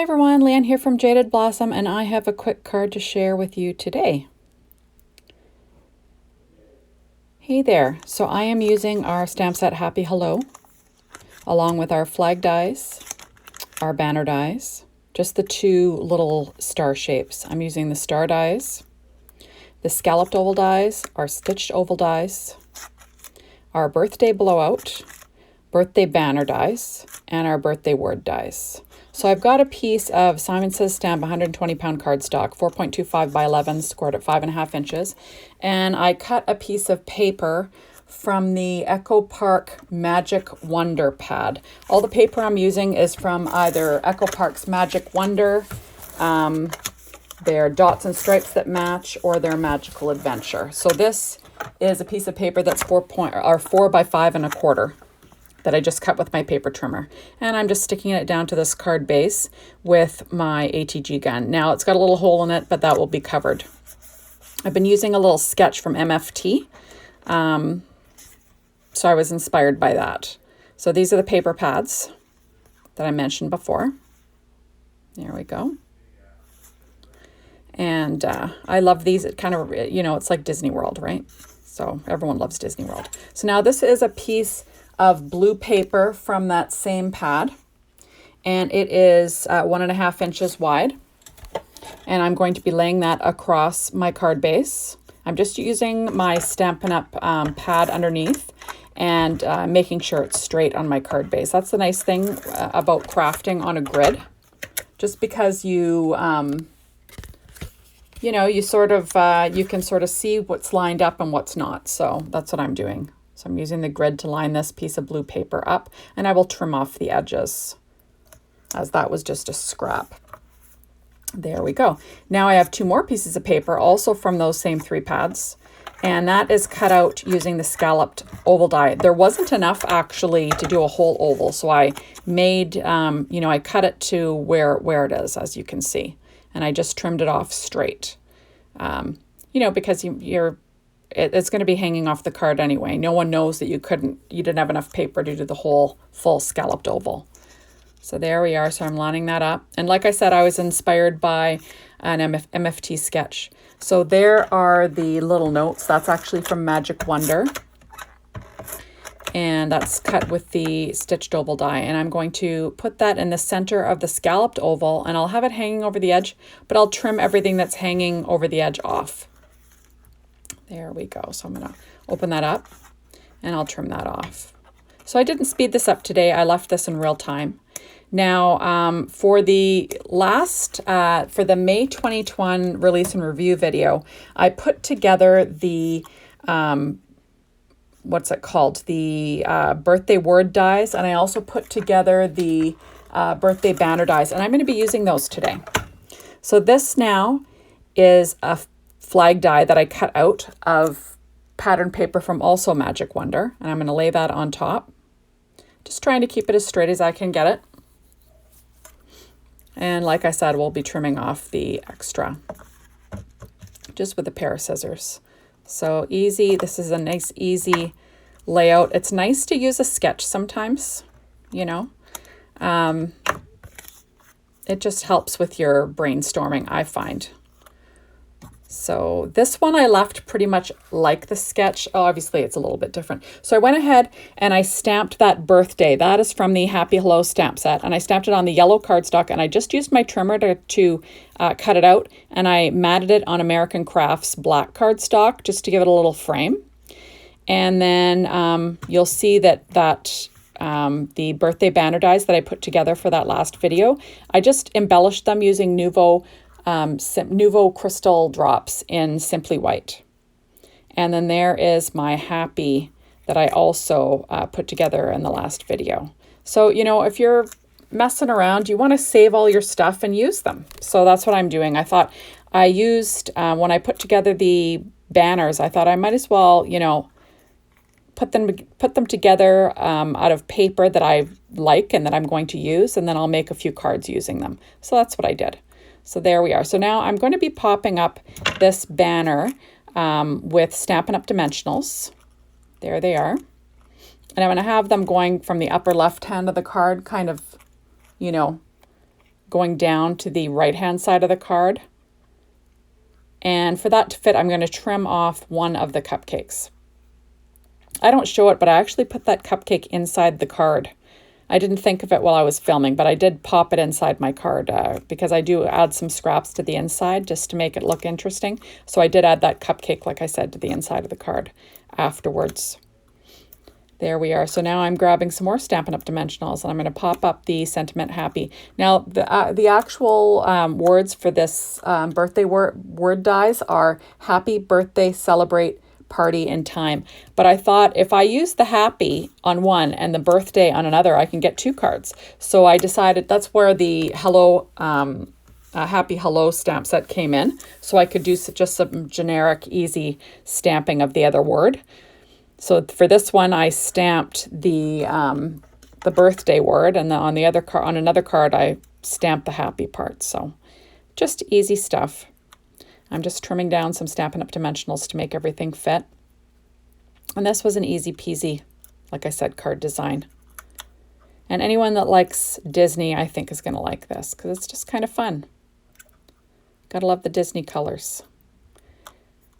Hi everyone, Leanne here from Jaded Blossom, and I have a quick card to share with you today. Hey there, so I am using our stamp set Happy Hello, along with our flag dies, our banner dies, just the two little star shapes. I'm using the star dies, the scalloped oval dies, our stitched oval dies, our birthday blowout, birthday banner dies, and our birthday word dies. So I've got a piece of Simon Says Stamp 120 pound cardstock, 4.25 by 11, scored at 5.5 inches. And I cut a piece of paper from the Echo Park Magic Wonder pad. All the paper I'm using is from either Echo Park's Magic Wonder, their dots and stripes that match, or their Magical Adventure. So this is a piece of paper that's 4 by 5.25 that I just cut with my paper trimmer. And I'm just sticking it down to this card base with my ATG gun. Now it's got a little hole in it, but that will be covered. I've been using a little sketch from MFT. So I was inspired by that. So these are the paper pads that I mentioned before. There we go. And I love these. It kind of, it's like Disney World, right? So everyone loves Disney World. So now this is a piece of blue paper from that same pad, and it is 1.5 inches wide, and I'm going to be laying that across my card base. I'm just using my Stampin' Up pad underneath and making sure it's straight on my card base. That's the nice thing about crafting on a grid, just because you you can sort of see what's lined up and what's not. So that's what I'm doing. So I'm using the grid to line this piece of blue paper up, and I will trim off the edges, as that was just a scrap. There we go. Now I have two more pieces of paper, also from those same three pads, and that is cut out using the scalloped oval die. There wasn't enough actually to do a whole oval, so I made, I cut it to where it is, as you can see, and I just trimmed it off straight. Because it's going to be hanging off the card anyway. No one knows that you didn't have enough paper to do the whole full scalloped oval. So there we are. So I'm lining that up. And like I said, I was inspired by an MFT sketch. So there are the little notes. That's actually from Magic Wonder. And that's cut with the stitched oval die. And I'm going to put that in the center of the scalloped oval, and I'll have it hanging over the edge, but I'll trim everything that's hanging over the edge off. There we go. So I'm going to open that up and I'll trim that off. So I didn't speed this up today. I left this in real time. Now, for the May 2021 release and review video, I put together the, what's it called? The birthday word dies. And I also put together the birthday banner dies. And I'm going to be using those today. So this now is a flag die that I cut out of pattern paper from also Magic Wonder, and I'm going to lay that on top, just trying to keep it as straight as I can get it. And like I said, we'll be trimming off the extra just with a pair of scissors. So easy. This is a nice easy layout. It's nice to use a sketch sometimes, it just helps with your brainstorming, I find. So this one I left pretty much like the sketch. Oh, obviously it's a little bit different. So I went ahead and I stamped that birthday. That is from the Happy Hello stamp set. And I stamped it on the yellow cardstock, and I just used my trimmer to cut it out. And I matted it on American Crafts black cardstock just to give it a little frame. And then you'll see that the birthday banner dies that I put together for that last video, I just embellished them using Nouveau crystal drops in Simply White. And then there is my happy that I also put together in the last video. So, if you're messing around, you want to save all your stuff and use them. So that's what I'm doing. I thought I used, when I put together the banners, I thought I might as well, put them together out of paper that I like and that I'm going to use, and then I'll make a few cards using them. So that's what I did. So there we are. So now I'm going to be popping up this banner with Stampin' Up! Dimensionals. There they are. And I'm going to have them going from the upper left hand of the card, kind of, going down to the right-hand side of the card. And for that to fit, I'm going to trim off one of the cupcakes. I don't show it, but I actually put that cupcake inside the card. I didn't think of it while I was filming, but I did pop it inside my card because I do add some scraps to the inside just to make it look interesting. So I did add that cupcake, like I said, to the inside of the card afterwards. There we are. So now I'm grabbing some more Stampin' Up! Dimensionals, and I'm going to pop up the Sentiment Happy. Now, the actual words for this birthday word dies are Happy Birthday, Celebrate, Party in Time. But I thought if I use the happy on one and the birthday on another, I can get 2 cards. So I decided that's where the hello, happy hello stamp set came in. So I could do just some generic, easy stamping of the other word. So for this one, I stamped the birthday word, and on the other on another card, I stamped the happy part. So just easy stuff. I'm just trimming down some Stampin' Up! Dimensionals to make everything fit. And this was an easy peasy, like I said, card design. And anyone that likes Disney, I think, is going to like this because it's just kind of fun. Gotta love the Disney colors.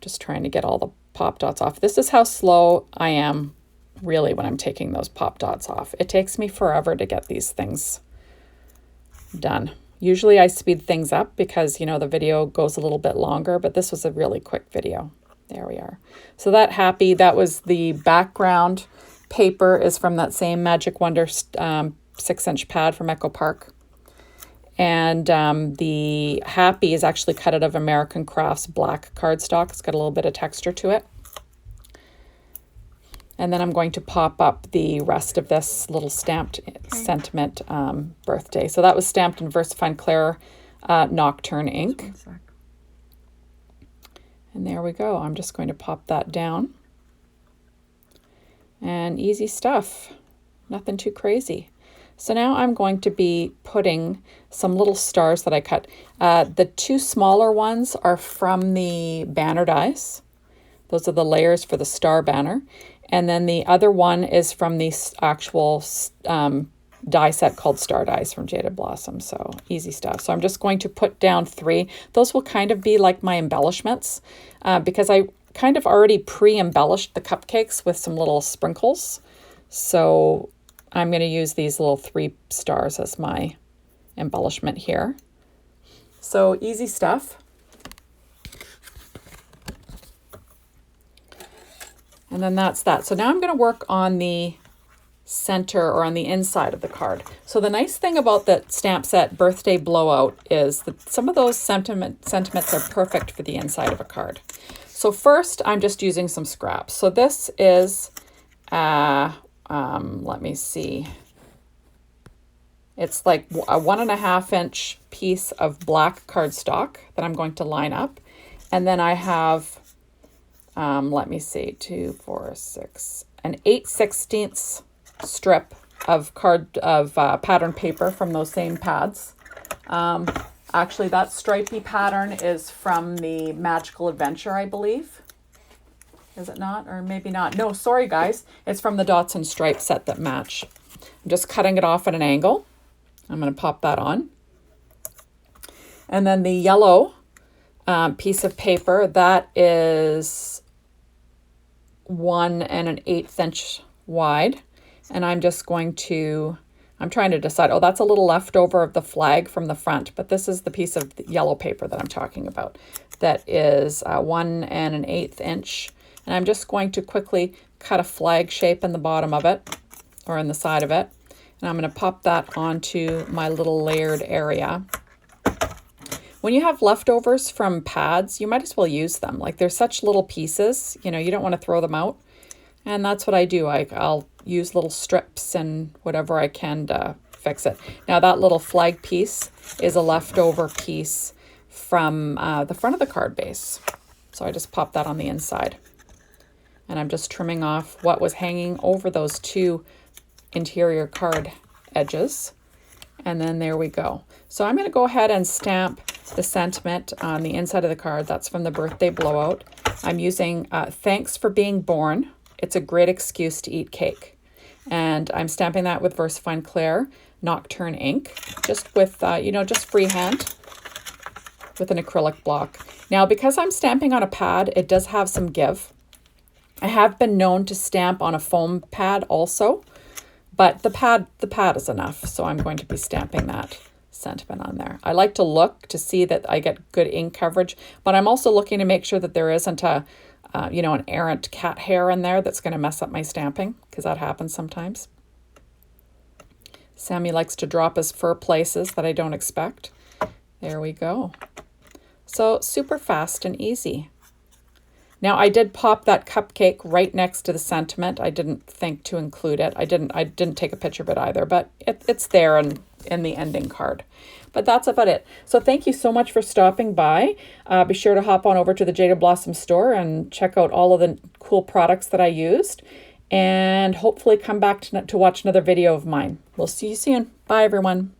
Just trying to get all the pop dots off. This is how slow I am, really, when I'm taking those pop dots off. It takes me forever to get these things done. Usually I speed things up because, you know, the video goes a little bit longer, but this was a really quick video. There we are. So that happy, that was the background paper is from that same Magic Wonder 6-inch pad from Echo Park. And the happy is actually cut out of American Crafts black cardstock. It's got a little bit of texture to it. And then I'm going to pop up the rest of this little stamped sentiment birthday. So that was stamped in VersaFine Claire Nocturne ink. And there we go. I'm just going to pop that down. And easy stuff. Nothing too crazy. So now I'm going to be putting some little stars that I cut. The 2 smaller ones are from the banner dies. Those are the layers for the star banner. And then the other one is from the actual die set called Star Dies from Jaded Blossom. So easy stuff. So I'm just going to put down 3. Those will kind of be like my embellishments because I kind of already pre-embellished the cupcakes with some little sprinkles. So I'm going to use these little 3 stars as my embellishment here. So easy stuff. And then that's that. So now I'm going to work on the center or on the inside of the card. So the nice thing about the stamp set Birthday Blowout is that some of those sentiments are perfect for the inside of a card. So first, I'm just using some scraps. So this is, let me see. It's like a 1.5-inch piece of black cardstock that I'm going to line up. And then I have let me see, 2, 4, 6, an 8/16 strip of pattern paper from those same pads. Actually, that stripy pattern is from the Magical Adventure, I believe. Is it not? Or maybe not. No, sorry, guys. It's from the Dots and Stripes set that match. I'm just cutting it off at an angle. I'm going to pop that on. And then the yellow piece of paper, that is 1 1/8 inch wide. And I'm just going to, I'm trying to decide, oh, that's a little leftover of the flag from the front, but this is the piece of yellow paper that I'm talking about. That is 1 1/8 inch. And I'm just going to quickly cut a flag shape in the bottom of it, or in the side of it. And I'm going to pop that onto my little layered area. When you have leftovers from pads, you might as well use them. Like, they're such little pieces, you know, you don't want to throw them out. And that's what I do. I'll use little strips and whatever I can to fix it. Now, that little flag piece is a leftover piece from the front of the card base. So I just pop that on the inside. And I'm just trimming off what was hanging over those 2 interior card edges. And then there we go. So I'm going to go ahead and stamp the sentiment on the inside of the card. That's from the Birthday Blowout. I'm using Thanks for Being Born. It's a great excuse to eat cake. And I'm stamping that with VersaFine Claire Nocturne ink, just with, you know, just freehand with an acrylic block. Now, because I'm stamping on a pad, it does have some give. I have been known to stamp on a foam pad also, but the pad is enough. So I'm going to be stamping that sentiment on there. I like to look to see that I get good ink coverage, but I'm also looking to make sure that there isn't a, you know, an errant cat hair in there that's going to mess up my stamping, because that happens sometimes. Sammy likes to drop his fur places that I don't expect. There we go. So super fast and easy. Now I did pop that cupcake right next to the sentiment. I didn't think to include it. I didn't take a picture of it either, but it's there in the ending card. But that's about it. So thank you so much for stopping by. Be sure to hop on over to the Jaded Blossom store and check out all of the cool products that I used. And hopefully come back to watch another video of mine. We'll see you soon. Bye, everyone.